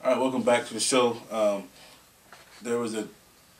All right, welcome back to the show. There was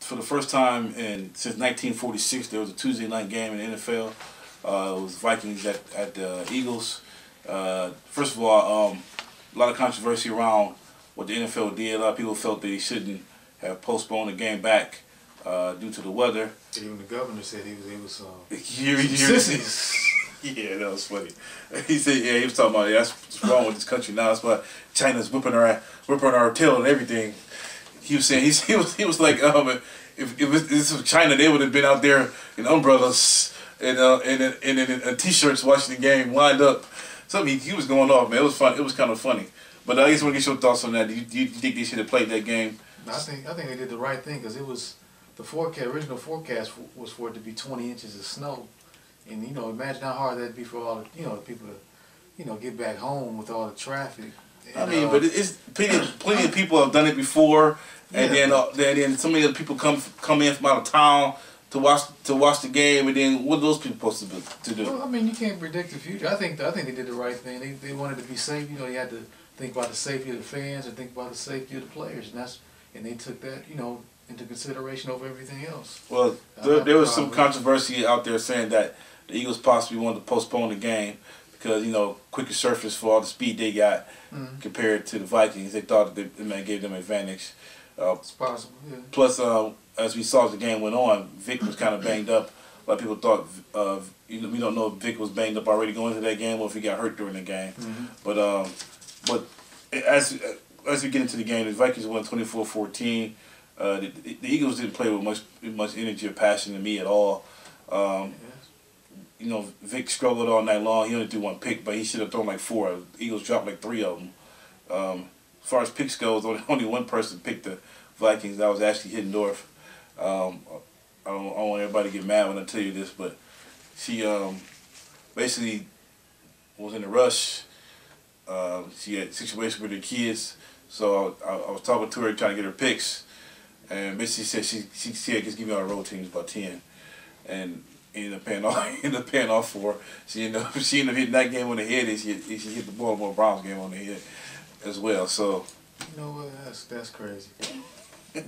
for the first time since 1946, there was a Tuesday night game in the NFL. It was Vikings at the Eagles. First of all, a lot of controversy around what the NFL did. A lot of people felt they shouldn't have postponed the game back due to the weather. Even the governor said he was sissies. Yeah, that was funny. He said, yeah, he was talking about that's what's wrong with this country now. That's why China's whipping our tail and everything. He was saying he was like, if this was China, they would have been out there in umbrellas and t-shirts watching the game, lined up. Something he was going off, man. It was fun. It was kind of funny. But I just want to get your thoughts on that. Do you think they should have played that game? I think they did the right thing because it was the original forecast was for it to be 20 inches of snow. And imagine how hard that'd be for all the people to get back home with all the traffic. And, I mean, but it's plenty of people have done it before, and then so many other people come in from out of town to watch the game, and then what are those people supposed to do? Well, I mean, you can't predict the future. I think they did the right thing. They wanted to be safe. You had to think about the safety of the fans and think about the safety of the players, and they took that into consideration over everything else. Well, there was some controversy out there saying that the Eagles possibly wanted to postpone the game because, quicker surface for all the speed they got compared to the Vikings. They thought that it gave them an advantage. It's possible, yeah. Plus, as we saw as the game went on, Vic was kind of banged up. A lot of people thought, we don't know if Vic was banged up already going into that game or if he got hurt during the game. But as we get into the game, the Vikings won 24-14. The Eagles didn't play with much energy or passion to me at all. Vic struggled all night long. He only threw one pick, but he should have thrown like 4. The Eagles dropped like 3 of them. As far as picks goes, only one person picked the Vikings. That was Ashley Hiddendorf. I don't want everybody to get mad when I tell you this, but she basically was in a rush. She had a situation with her kids, so I was talking to her trying to get her picks, and basically said she said just give me all the road teams about 10, and ended up paying off for her. She ended up hitting that game on the head, and she hit the Baltimore Browns game on the head as well. So you know what? That's crazy.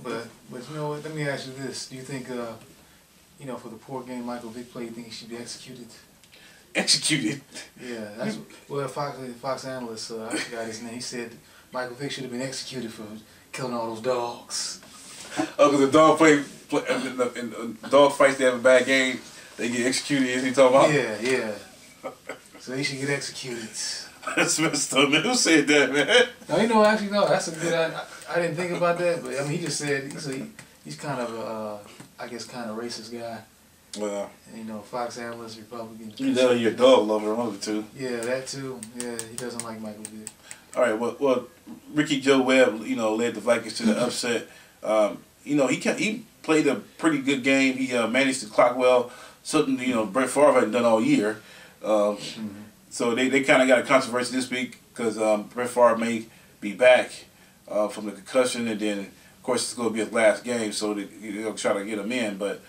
but you know what? Let me ask you this: do you think for the poor game Michael Vick played, you think he should be executed? Executed? Yeah, that's well. Fox analyst, I forgot his name. He said Michael Vick should have been executed for killing all those dogs. Oh, because the dog in dog fights, they have a bad game. They get executed, is he talking about? Yeah. So they should get executed. That's messed up, man. Who said that, man? No, actually, no. That's a good. I didn't think about that, but I mean, he just said he's kind of a, I guess, kind of racist guy. Well, and, Fox analyst, Republican. You know, you're a dog lover, one of the two. Yeah, that too. Yeah, he doesn't like Michael Vick. All right. Well, Ricky Joe Webb, led the Vikings to the upset. He played a pretty good game. He managed to clock well. Something Brett Favre hadn't done all year. So they kind of got a controversy this week because Brett Favre may be back from the concussion, and then of course it's going to be his last game, so they'll try to get him in. But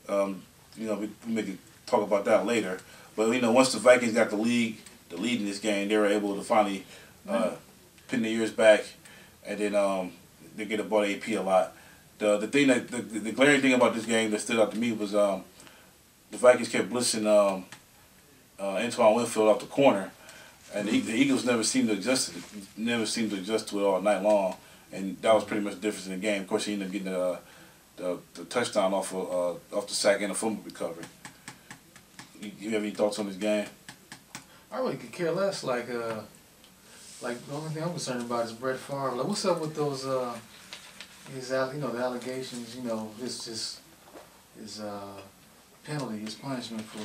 we may talk about that later. But once the Vikings got the lead in this game, they were able to finally pin their ears back, and then they get about AP a lot. The glaring thing about this game that stood out to me was the Vikings kept blitzing Antoine Winfield off the corner, and the Eagles never seemed to adjust to it all night long, and that was pretty much the difference in the game. Of course, he ended up getting the touchdown off the sack and the fumble recovery. You have any thoughts on this game? I really could care less. Like the only thing I'm concerned about is Brett Favre. Like, what's up with those the allegations? His penalty, his punishment for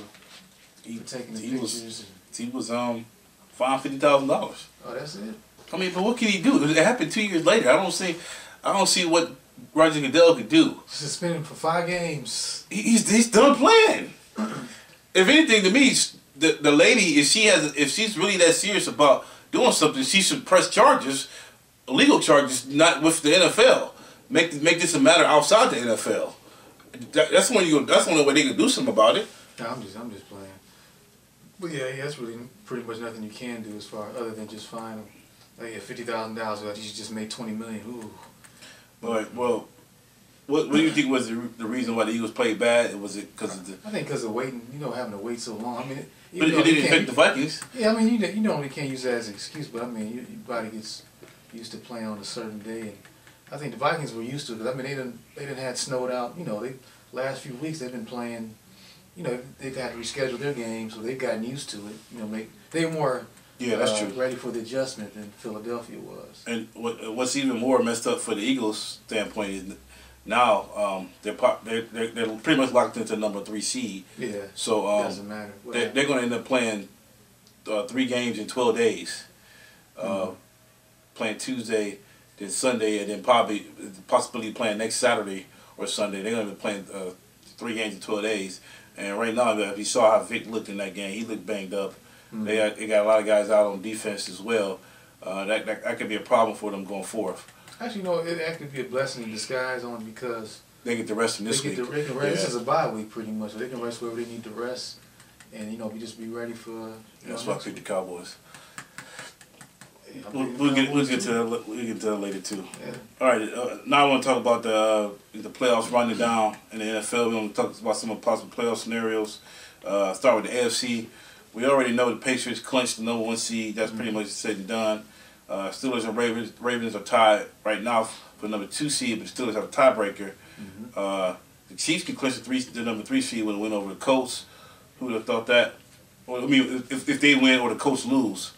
taking the pictures. He was fined $50,000. Oh, that's it. I mean, but what can he do? It happened 2 years later. I don't see what Roger Goodell could do. Suspended for 5 games. He's done playing. If anything, to me, the lady, if she's really that serious about doing something, she should press charges, legal charges, not with the NFL. Make this a matter outside the NFL. That's the only way they can do something about it. I'm just playing. But yeah, that's really pretty much nothing you can do other than just fine him. Like, yeah, $50,000. Like, you should just make $20 million. Ooh. All right. Well, what do you think was the reason why the Eagles played bad? Was it because of the? I think because of waiting. Having to wait so long. I mean, But it didn't affect the Vikings. Yeah, I mean, you normally can't use that as an excuse, but I mean, your body gets used to playing on a certain day, and I think the Vikings were used to it. 'Cause, I mean, they didn't had snowed out. They last few weeks they've been playing. They've had to reschedule their games, so they've gotten used to it. They're more That's true. ready for the adjustment than Philadelphia was. And what's even more messed up for the Eagles' standpoint is now they're pretty much locked into number 3 seed. Yeah. So doesn't matter. They're going to end up playing 3 games in 12 days. Playing Tuesday, then Sunday, and then possibly playing next Saturday or Sunday. They're going to be playing 3 games in 12 days. And right now, if you saw how Vic looked in that game, he looked banged up. Mm-hmm. They got a lot of guys out on defense as well. That could be a problem for them going forth. Actually, it actually be a blessing in disguise only because they get the rest in this week. They can rest. This is a bye week pretty much, so they can rest wherever they need to rest, and we just be ready for. That's why I picked the Cowboys. We'll get to that later too. Yeah. All right. Now I want to talk about the playoffs running down in the NFL. We want to talk about some of the possible playoff scenarios. Start with the AFC. We already know the Patriots clinched the number 1 seed. That's pretty much said and done. Steelers and Ravens are tied right now for the number 2 seed, but Steelers have a tiebreaker. The Chiefs can clinch the number 3 seed with a win over the Colts. Who would have thought that? Well, I mean, if they win or the Colts lose,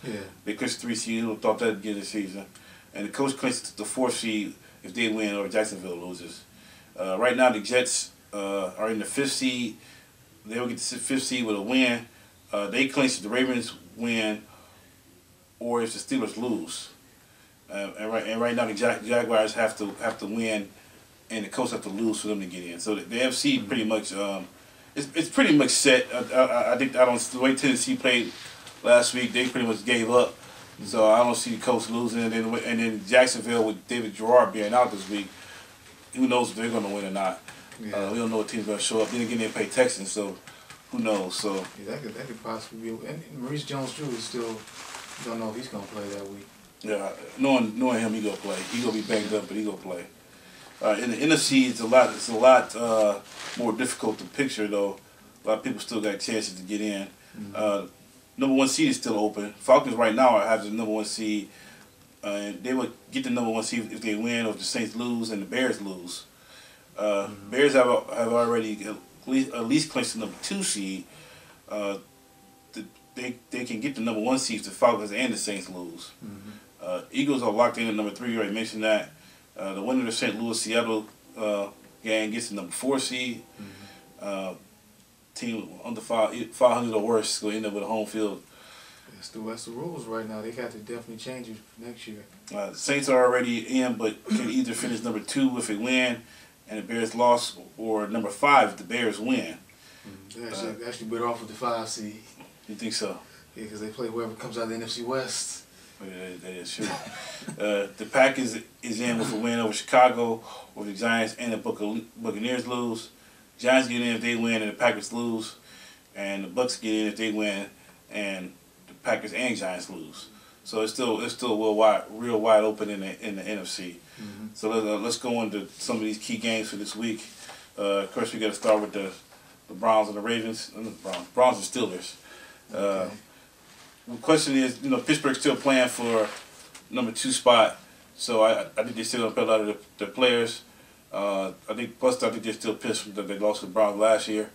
they clinch the 3 seed. Who would have thought that at the beginning of the season? And the Colts clinch the 4th seed if they win or Jacksonville loses. Right now, the Jets are in the 5th seed. They will get the 5th seed with a win. They clinch if the Ravens win or if the Steelers lose. And right now the Jaguars have to win, and the Colts have to lose for them to get in. So the AFC pretty much it's pretty much set. I think the way Tennessee played last week, they pretty much gave up. So I don't see the Colts losing, and then Jacksonville with David Garrard being out this week, who knows if they're going to win or not. Yeah. We don't know what team's going to show up. Then again, they play Texans, so who knows? So yeah, that could possibly be. And Maurice Jones-Drew is still don't know if he's going to play that week. Yeah, knowing him, he gonna play. He gonna be banged up, but he gonna play. In the NFC, it's a lot more difficult to picture though. A lot of people still got chances to get in. Number 1 seed is still open. Falcons right now have the number 1 seed, and they would get the number 1 seed if they win or if the Saints lose and the Bears lose. Bears have already at least clinched the number 2 seed. They can get the number 1 seed if the Falcons and the Saints lose. Eagles are locked in at number 3. You already mentioned that. The winner of the St. Louis-Seattle game gets the number 4 seed. Team under 500 or worse will end up with a home field. That's the rules right now. They got to definitely change it next year. The Saints are already in, but can either finish number 2 if they win, and the Bears lost, or number 5 if the Bears win. They actually better off with the 5 seed. You think so? Yeah, because they play whoever comes out of the NFC West. Yeah, that is true. The Packers is in with a win over Chicago, or the Giants and the Buccaneers lose. Giants get in if they win and the Packers lose, and the Bucks get in if they win and the Packers and Giants lose. So it's still real wide open in the NFC. So let's go into some of these key games for this week. Of course, we got to start with the Browns and the Ravens. Browns and Steelers. Okay. The question is, Pittsburgh's still playing for number 2 spot, so I think they're still going to play a lot of their players. I think they're still pissed that they lost to the Browns last year.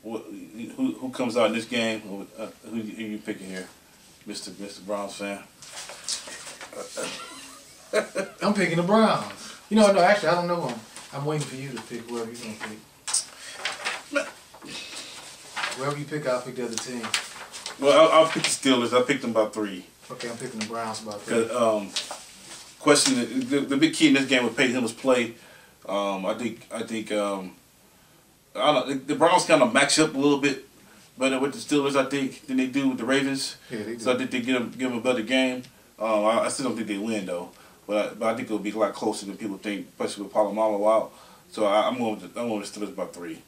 Who comes out in this game? Who are you picking here, Mr. Browns fan? I'm picking the Browns. No, actually, I don't know them. I'm waiting for you to pick whoever you're going to pick. Whoever you pick, I'll pick the other team. Well, I'll pick the Steelers. I'll pick them by 3. Okay, I'm picking the Browns by 3. Question: the big key in this game with Peyton Hill's play. I think I don't know, the Browns kind of match up a little bit better with the Steelers, I think, than they do with the Ravens. Yeah, they do. So I think they give them a better game. I still don't think they win though, but I think it'll be a lot closer than people think, especially with Palomalo out. So I'm going with the Steelers by 3.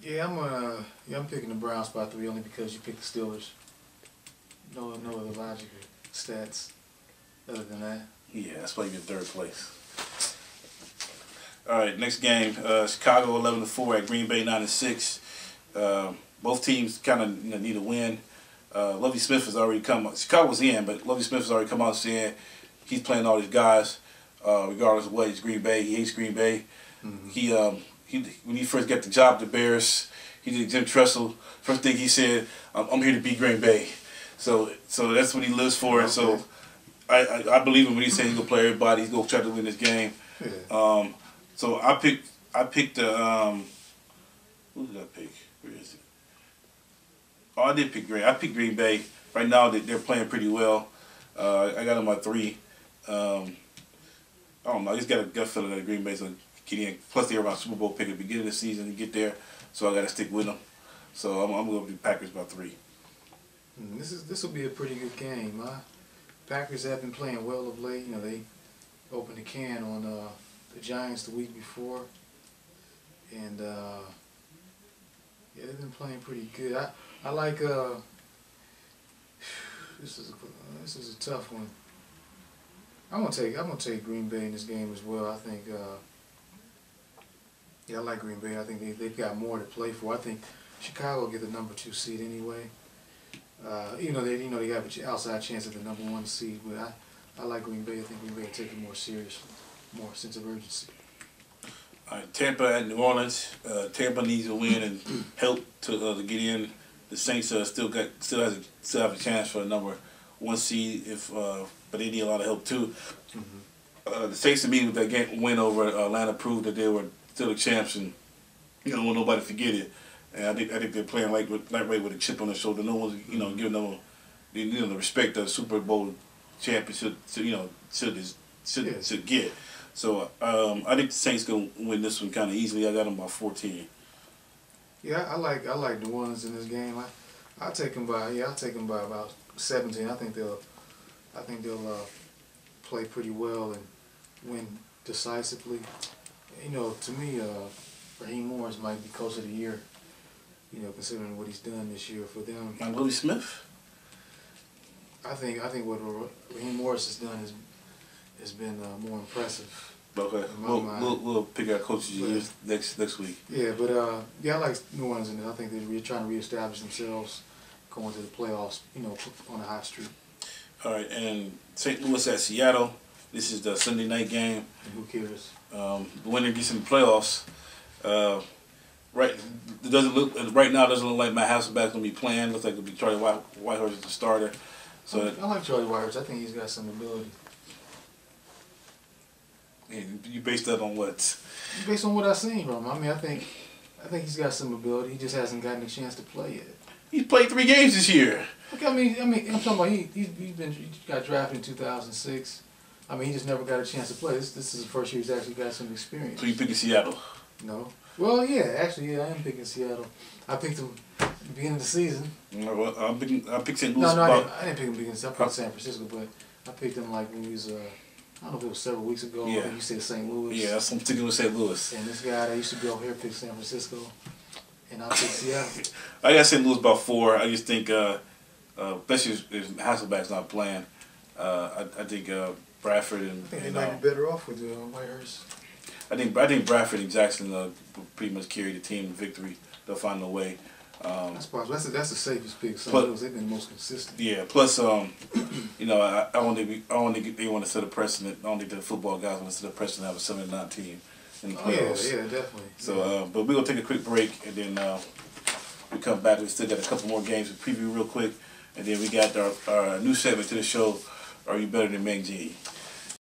Yeah, I'm picking the Browns by 3 only because you picked the Steelers. no other logical stats other than that. Yeah, that's why you're in third place. All right, next game, Chicago 11-4 at Green Bay 9-6. Both teams kind of need a win. Lovie Smith has already come. Chicago's in, but Lovie Smith has already come out saying he's playing all these guys, regardless of what. He's Green Bay. He hates Green Bay. Mm-hmm. He when he first got the job, the Bears, he did Jim Tressel. First thing he said, "I'm here to beat Green Bay." So that's what he lives for. And so I believe him when he says he's gonna play everybody. He's gonna try to win this game. Yeah. So I picked who did I pick? Where is it? Oh, I did pick Green. I picked Green Bay. Right now they're playing pretty well. I got them at 3. I don't know. I just got a gut feeling that Green Bay's gonna get in. Plus they were my Super Bowl pick at the beginning of the season to get there, so I got to stick with them. So I'm going to be Packers by 3. This will be a pretty good game. Packers have been playing well of late. You know, they opened the can on the Giants the week before, and yeah, they've been playing pretty good. I like this is a tough one. I'm gonna take Green Bay in this game as well. I think yeah, I like Green Bay. I think they've got more to play for. I think Chicago will get the number 2 seed anyway. Even though they have an outside chance at the number 1 seed, but I like Green Bay. I think Green Bay will take it more seriously, more sense of urgency. All right, Tampa at New Orleans. Tampa needs a win and help to get in. The Saints still have a chance for the number 1 seed, but they need a lot of help too. Mm-hmm. The Saints, to me, with that win over Atlanta, proved that they were still the champs, and don't want nobody to forget it. And I think they're playing lightweight with a chip on their shoulder. No one's giving them the respect that a Super Bowl championship should get. So I think the Saints gonna win this one kind of easily. I got them by 14. Yeah, I like New Orleans in this game. I'll take them by about 17. I think they'll play pretty well and win decisively. To me, Raheem Morris might be coach of the year. Considering what he's done this year for them. And Lovie Smith? I think what Raheem Morris has done has been more impressive. Okay, we'll pick our coaches of the year next week. Yeah, but I like New Orleans in it. I think they're trying to reestablish themselves going to the playoffs. On a hot streak. All right, and St. Louis at Seattle. This is the Sunday night game. And who cares? The winner gets in the playoffs. Right now, it doesn't look like Matt Hasselbeck's gonna be playing. Looks like it'll be Charlie Whitehurst as the starter. So I like Charlie Whitehurst. I think he's got some ability. And you based that on what? Based on what I've seen from him. I think he's got some ability. He just hasn't gotten a chance to play yet. He's played 3 games this year. Okay, I'm talking about he got drafted in 2006. He just never got a chance to play. This is the first year he's actually got some experience. So you picking Seattle? No. Well, yeah, actually, I am picking Seattle. I picked him at the beginning of the season. Well, I picked St. Louis. No, I didn't pick him beginning. I picked San Francisco, but I picked him like when he was, I don't know if it was several weeks ago. Yeah. I think you said St. Louis. Yeah, I'm sticking with St. Louis. And this guy that used to be over here picked San Francisco, and I picked Seattle. I got St. Louis by 4. I just think, especially if Hasselbeck's not playing, I think Bradford and. I think they might be better off with Whitehurst. I think Bradford and Jackson will pretty much carry the team to victory. They'll find a way. That's possible. That's the safest pick. They've been the most consistent. Yeah. Plus, I don't think they want to set a precedent. I don't think the football guys want to set a precedent to have a 7-9 team in the playoffs. Yeah, definitely. So, but we're gonna take a quick break, and then we come back. We still got a couple more games to preview real quick, and then we got our new segment to the show. Are you better than Meg G?